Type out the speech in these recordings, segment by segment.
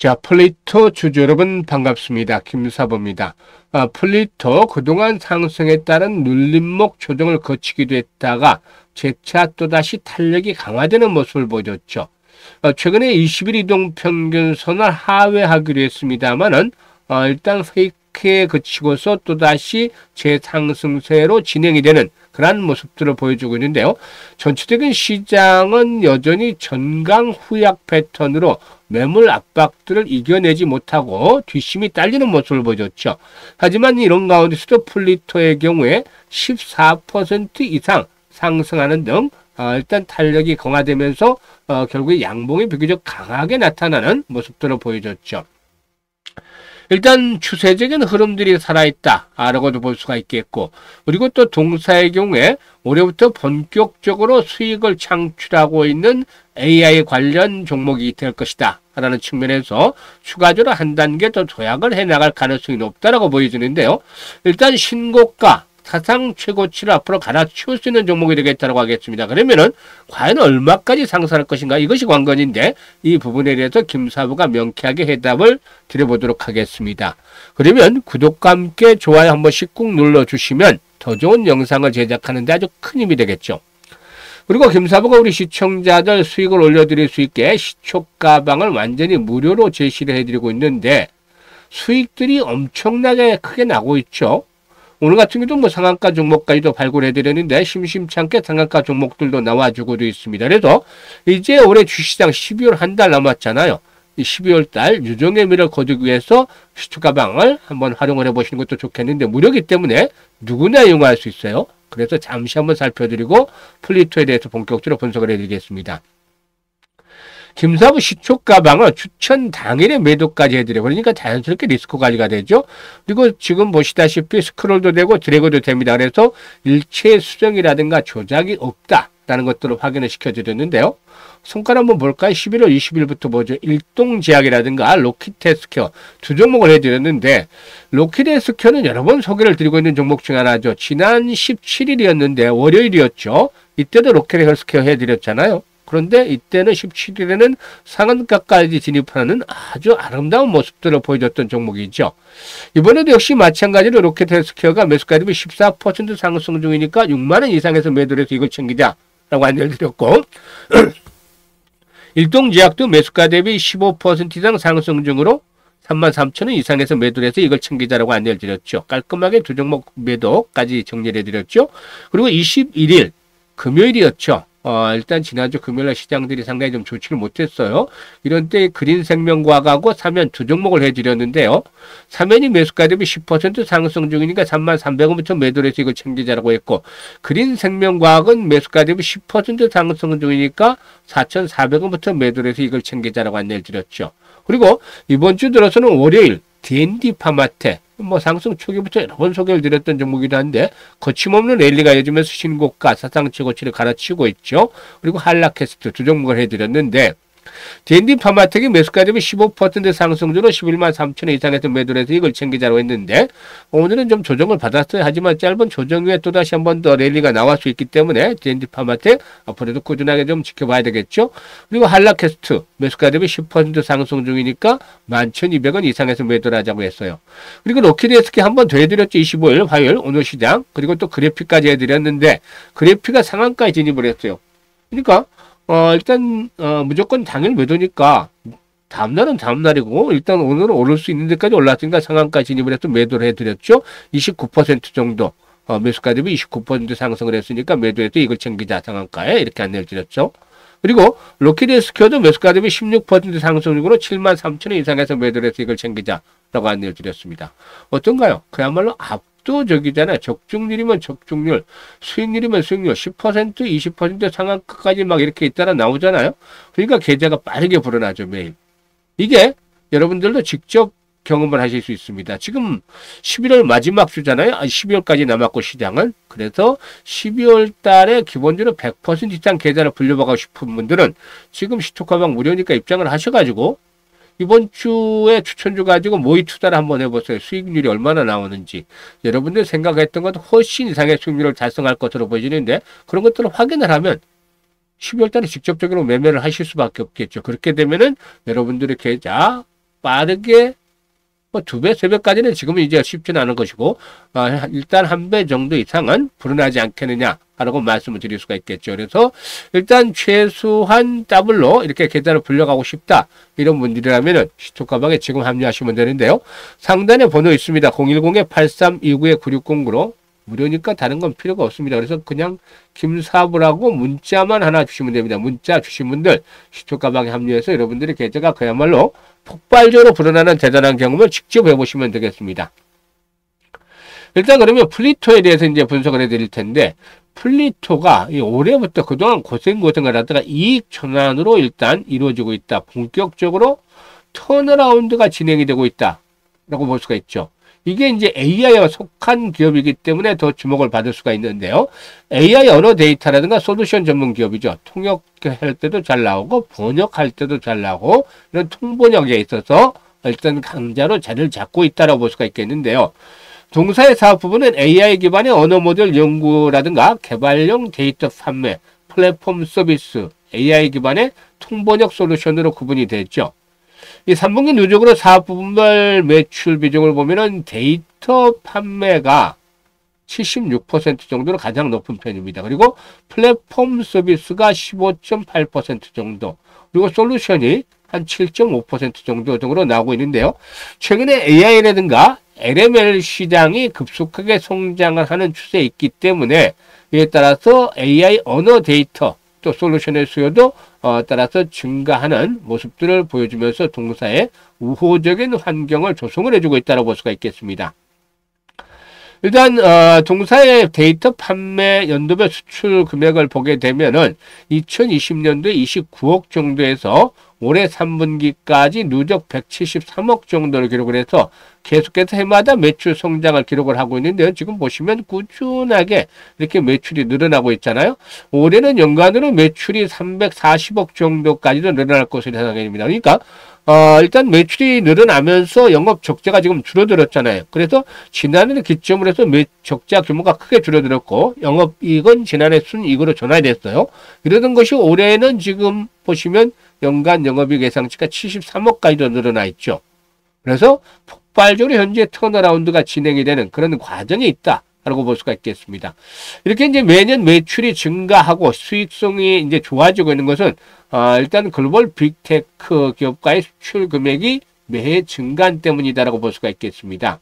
자, 플리토 주주 여러분 반갑습니다. 김사부입니다. 플리토 그동안 상승에 따른 눌림목 조정을 거치기도 했다가 재차 또다시 탄력이 강화되는 모습을 보여줬죠. 최근에 20일 이동평균선을 하회하기로 했습니다만은 일단 페이크에 그치고서 또다시 재상승세로 진행이 되는 그러한 모습들을 보여주고 있는데요. 전체적인 시장은 여전히 전강 후약 패턴으로 매물 압박들을 이겨내지 못하고 뒷심이 딸리는 모습을 보여줬죠. 하지만 이런 가운데서도 플리토의 경우에 14% 이상 상승하는 등 일단 탄력이 강화되면서 결국에 양봉이 비교적 강하게 나타나는 모습들을 보여줬죠. 일단 추세적인 흐름들이 살아있다라고도 볼 수가 있겠고, 그리고 또 동사의 경우에 올해부터 본격적으로 수익을 창출하고 있는 AI 관련 종목이 될 것이다 라는 측면에서 추가적으로 한 단계 더 도약을 해나갈 가능성이 높다라고 보여지는데요. 일단 신고가 사상 최고치를 앞으로 갈아치울 수 있는 종목이 되겠다고 하겠습니다. 그러면은 과연 얼마까지 상승할 것인가, 이것이 관건인데 이 부분에 대해서 김사부가 명쾌하게 해답을 드려보도록 하겠습니다. 그러면 구독과 함께 좋아요 한 번씩 꾹 눌러주시면 더 좋은 영상을 제작하는 데 아주 큰 힘이 되겠죠. 그리고 김사부가 우리 시청자들 수익을 올려드릴 수 있게 시초가방을 완전히 무료로 제시를 해드리고 있는데 수익들이 엄청나게 크게 나고 있죠. 오늘 같은 경우도 상한가 종목까지도 발굴해드렸는데 심심치 않게 상한가 종목들도 나와주고도 있습니다. 그래서 이제 올해 주시장 12월 한 달 남았잖아요. 이 12월 달 유종의 미를 거두기 위해서 시초가방을 한번 활용을 해보시는 것도 좋겠는데 무료이기 때문에 누구나 이용할 수 있어요. 그래서 잠시 한번 살펴드리고 플리토에 대해서 본격적으로 분석을 해드리겠습니다. 김사부 시초가방을 추천 당일에 매도까지 해드려요. 그러니까 자연스럽게 리스크 관리가 되죠. 그리고 지금 보시다시피 스크롤도 되고 드래그도 됩니다. 그래서 일체 수정이라든가 조작이 없다라는 것들을 확인을 시켜드렸는데요. 손가락 한번 볼까요? 11월 20일부터 보죠. 일동제약이라든가 로키테스퀘어 두 종목을 해드렸는데 로키테스퀘어는 여러 번 소개를 드리고 있는 종목 중 하나죠. 지난 17일이었는데 월요일이었죠. 이때도 로키테스퀘어 해드렸잖아요. 그런데 이때는 17일에는 상한가까지 진입하는 아주 아름다운 모습들을 보여줬던 종목이죠. 이번에도 역시 마찬가지로 로켓헬스케어가 매수가 대비 14% 상승 중이니까 6만원 이상에서 매도를 해서 이걸 챙기자라고 안내를 드렸고 일동제약도 매수가 대비 15% 이상 상승 중으로 33,000원 이상에서 매도를 해서 이걸 챙기자라고 안내를 드렸죠. 깔끔하게 두 종목 매도까지 정리를 해드렸죠. 그리고 21일 금요일이었죠. 일단 지난주 금요일날 시장들이 상당히 좀 좋지를 못했어요. 이런 때 그린생명과학하고 사면 두 종목을 해드렸는데요. 사면이 매수가 대비 10% 상승 중이니까 33,300원부터 매도를 해서 이걸 챙기자라고 했고, 그린생명과학은 매수가 대비 10% 상승 중이니까 4,400원부터 매도를 해서 이걸 챙기자라고 안내를 드렸죠. 그리고 이번 주 들어서는 월요일 D&D 파마텍 상승 초기부터 여러 번 소개를 드렸던 종목이기도 한데 거침없는 랠리가 이어지면서 신고가 사상 최고치를 갈아치우고 있죠. 그리고 한라캐스트 두 종목을 해드렸는데 D&D 파마텍이 매수가 대비 15% 상승주로 11만 3천원 이상에서 매도를 해서 이걸 챙기자고 했는데 오늘은 좀 조정을 받았어요. 하지만 짧은 조정 후에 또다시 한 번 더 랠리가 나올 수 있기 때문에 D&D 파마텍 앞으로도 꾸준하게 좀 지켜봐야 되겠죠. 그리고 한라캐스트 매수가 대비 10% 상승 중이니까 11,200원 이상에서 매도를 하자고 했어요. 그리고 로키데스키 한 번 더 해드렸죠. 25일 화요일 오늘 시장. 그리고 또 그래픽까지 해드렸는데 그래픽가 상한가에 진입을 했어요. 그러니까 일단 무조건 당일 매도니까 다음날은 다음날이고 일단 오늘은 오를 수 있는 데까지 올랐으니까 상한가 진입을 해서 매도를 해드렸죠. 29% 정도 매수가 대비 29% 상승을 했으니까 매도해서 이걸 챙기자 상한가에 이렇게 안내를 드렸죠. 그리고 로키데스퀘어도 매수가 대비 16% 상승률로 73,000원 이상에서 매도를 해서 이걸 챙기자라고 안내를 드렸습니다. 어떤가요? 그야말로 압도적이잖아요. 적중률이면 적중률, 수익률이면 수익률, 10%, 20% 상한가까지 막 이렇게 잇따라 나오잖아요. 그러니까 계좌가 빠르게 불어나죠, 매일. 이게 여러분들도 직접 경험을 하실 수 있습니다. 지금 11월 마지막 주잖아요. 12월까지 남았고 시장은. 그래서 12월 달에 기본적으로 100% 이상 계좌를 불려보고 싶은 분들은 지금 시초가방 무료니까 입장을 하셔가지고 이번 주에 추천주 가지고 모의 투자를 한번 해보세요. 수익률이 얼마나 나오는지. 여러분들 생각했던 것도 훨씬 이상의 수익률을 달성할 것으로 보이는데 그런 것들을 확인을 하면 12월 달에 직접적으로 매매를 하실 수밖에 없겠죠. 그렇게 되면은 여러분들의 계좌 빠르게 뭐 2배, 3배까지는 지금은 이제 쉽지는 않은 것이고, 일단 1배 정도 이상은 불어나지 않겠느냐라고 말씀을 드릴 수가 있겠죠. 그래서 일단 최소한 더블로 이렇게 계좌를 불려가고 싶다. 이런 분들이라면은 시초가방에 지금 합류하시면 되는데요. 상단에 번호 있습니다. 010-8329-9609로 무료니까 다른 건 필요가 없습니다. 그래서 그냥 김사부라고 문자만 하나 주시면 됩니다. 문자 주신 분들 시초가방에 합류해서 여러분들의 계좌가 그야말로 폭발적으로 불어나는 대단한 경험을 직접 해보시면 되겠습니다. 일단 그러면 플리토에 대해서 이제 분석을 해드릴 텐데, 플리토가 올해부터 그동안 고생을 하다가 이익 전환으로 일단 이루어지고 있다. 본격적으로 턴어라운드가 진행이 되고 있다라고 볼 수가 있죠. 이게 이제 AI에 속한 기업이기 때문에 더 주목을 받을 수가 있는데요. AI 언어 데이터라든가 솔루션 전문 기업이죠. 통역할 때도 잘 나오고 번역할 때도 잘 나오고 이런 통번역에 있어서 일단 강자로 자리를 잡고 있다고 볼 수가 있겠는데요. 동사의 사업 부분은 AI 기반의 언어 모델 연구라든가 개발용 데이터 판매, 플랫폼 서비스, AI 기반의 통번역 솔루션으로 구분이 됐죠. 이 3분기 누적으로 사업 부분별 매출 비중을 보면은 데이터 판매가 76% 정도로 가장 높은 편입니다. 그리고 플랫폼 서비스가 15.8% 정도, 그리고 솔루션이 한 7.5% 정도 등으로 나오고 있는데요. 최근에 AI라든가 LML 시장이 급속하게 성장을 하는 추세에 있기 때문에 이에 따라서 AI 언어 데이터 또 솔루션의 수요도 따라서 증가하는 모습들을 보여주면서 동사의 우호적인 환경을 조성을 해주고 있다고 볼 수가 있겠습니다. 일단 동사의 데이터 판매 연도별 수출 금액을 보게 되면은 2020년도에 29억 정도에서 올해 3분기까지 누적 173억 정도를 기록을 해서 계속해서 해마다 매출 성장을 기록을 하고 있는데요. 지금 보시면 꾸준하게 이렇게 매출이 늘어나고 있잖아요. 올해는 연간으로 매출이 340억 정도까지도 늘어날 것으로 예상이 됩니다. 그러니까 일단 매출이 늘어나면서 영업 적자가 지금 줄어들었잖아요. 그래서 지난해를 기점으로 해서 적자 규모가 크게 줄어들었고 영업이익은 지난해 순이익으로 전환됐어요. 이러던 것이 올해는 지금 보시면 연간 영업이익 예상치가 73억까지도 늘어나 있죠. 그래서 폭발적으로 현재 턴어라운드가 진행이 되는 그런 과정이 있다라고 볼 수가 있겠습니다. 이렇게 이제 매년 매출이 증가하고 수익성이 이제 좋아지고 있는 것은 일단 글로벌 빅테크 기업가의 수출 금액이 매해 증가한 때문이다라고 볼 수가 있겠습니다.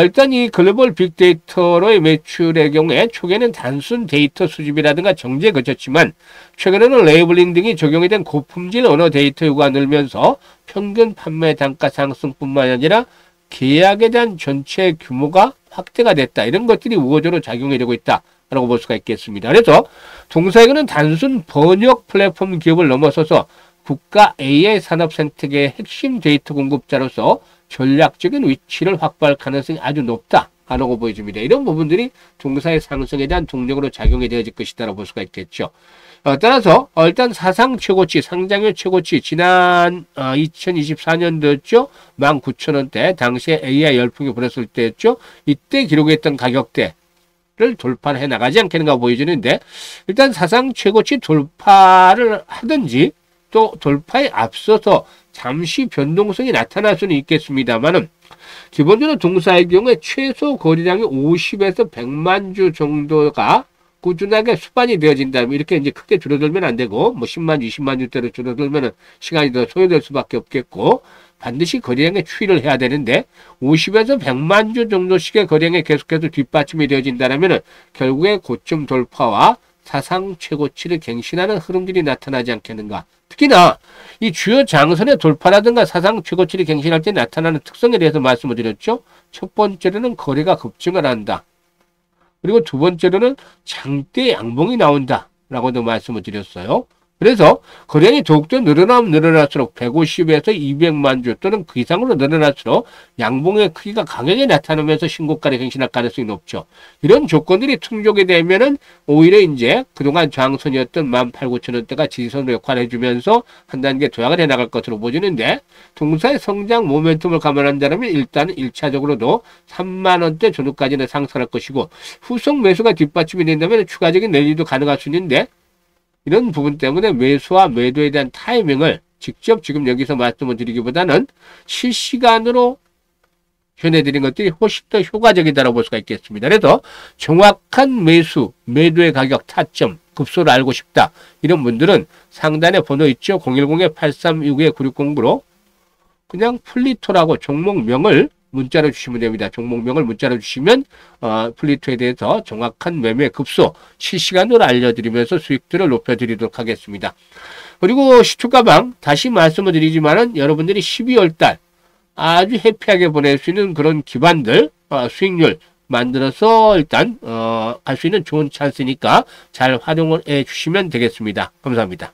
일단 이 글로벌 빅데이터로의 매출의 경우에 초기에는 단순 데이터 수집이라든가 정제에 그쳤지만 최근에는 레이블링 등이 적용이 된 고품질 언어 데이터 요구가 늘면서 평균 판매 단가 상승뿐만 아니라 계약에 대한 전체 규모가 확대가 됐다. 이런 것들이 우호적으로 작용이 되고 있다라고 볼 수가 있겠습니다. 그래서 동사에게는 단순 번역 플랫폼 기업을 넘어서서 국가 AI 산업 생태계의 핵심 데이터 공급자로서 전략적인 위치를 확보할 가능성이 아주 높다라고 보여집니다. 이런 부분들이 동사의 상승에 대한 동력으로 작용이 되어질 것이다라고 볼 수가 있겠죠. 따라서 일단 사상 최고치, 상장률 최고치 지난 2024년도였죠. 19,000원대 당시에 AI 열풍이 불었을 때였죠. 이때 기록했던 가격대 를 돌파해 나가지 않겠는가 보여지는데 일단 사상 최고치 돌파를 하든지 또 돌파에 앞서서 잠시 변동성이 나타날 수는 있겠습니다만은 기본적으로 동사의 경우에 최소 거래량이 50에서 100만 주 정도가 꾸준하게 수반이 되어진다면 이렇게 이제 크게 줄어들면 안 되고 뭐 10만 주, 20만 주대로 줄어들면은 시간이 더 소요될 수밖에 없겠고 반드시 거래량에 추이를 해야 되는데 50에서 100만 주 정도씩의 거래량에 계속해서 뒷받침이 되어진다면 결국에 고점 돌파와 사상 최고치를 갱신하는 흐름들이 나타나지 않겠는가. 특히나 이 주요 장선의 돌파라든가 사상 최고치를 갱신할 때 나타나는 특성에 대해서 말씀을 드렸죠. 첫 번째로는 거래가 급증을 한다. 그리고 두 번째로는 장대 양봉이 나온다 라고도 말씀을 드렸어요. 그래서 거래량이 더욱더 늘어나면 늘어날수록 150에서 200만 주 또는 그 이상으로 늘어날수록 양봉의 크기가 강하게 나타나면서 신고가를 갱신할 가능성이 높죠. 이런 조건들이 충족이 되면은 오히려 이제 그동안 저항선이었던 18,000원대가 지지선으로 역할해주면서 한 단계 도약을 해나갈 것으로 보이는데 동사의 성장 모멘텀을 감안한다면 일단은 1차적으로도 3만원대 전후까지는 상승할 것이고 후속 매수가 뒷받침이 된다면 추가적인 랠리도 가능할 수 있는데 이런 부분 때문에 매수와 매도에 대한 타이밍을 직접 지금 여기서 말씀을 드리기보다는 실시간으로 전해드린 것들이 훨씬 더 효과적이다라고 볼 수가 있겠습니다. 그래서 정확한 매도의 가격, 타점, 급소를 알고 싶다. 이런 분들은 상단에 번호 있죠. 010-8369-9609로 그냥 플리토라고 종목명을 문자로 주시면 됩니다. 종목명을 문자로 주시면 플리토에 대해서 정확한 매매 급소 실시간으로 알려드리면서 수익들을 높여드리도록 하겠습니다. 그리고 시초가방 다시 말씀을 드리지만은 여러분들이 12월달 아주 해피하게 보낼 수 있는 그런 기반들 수익률 만들어서 일단 갈 수 있는 좋은 찬스니까 잘 활용을 해 주시면 되겠습니다. 감사합니다.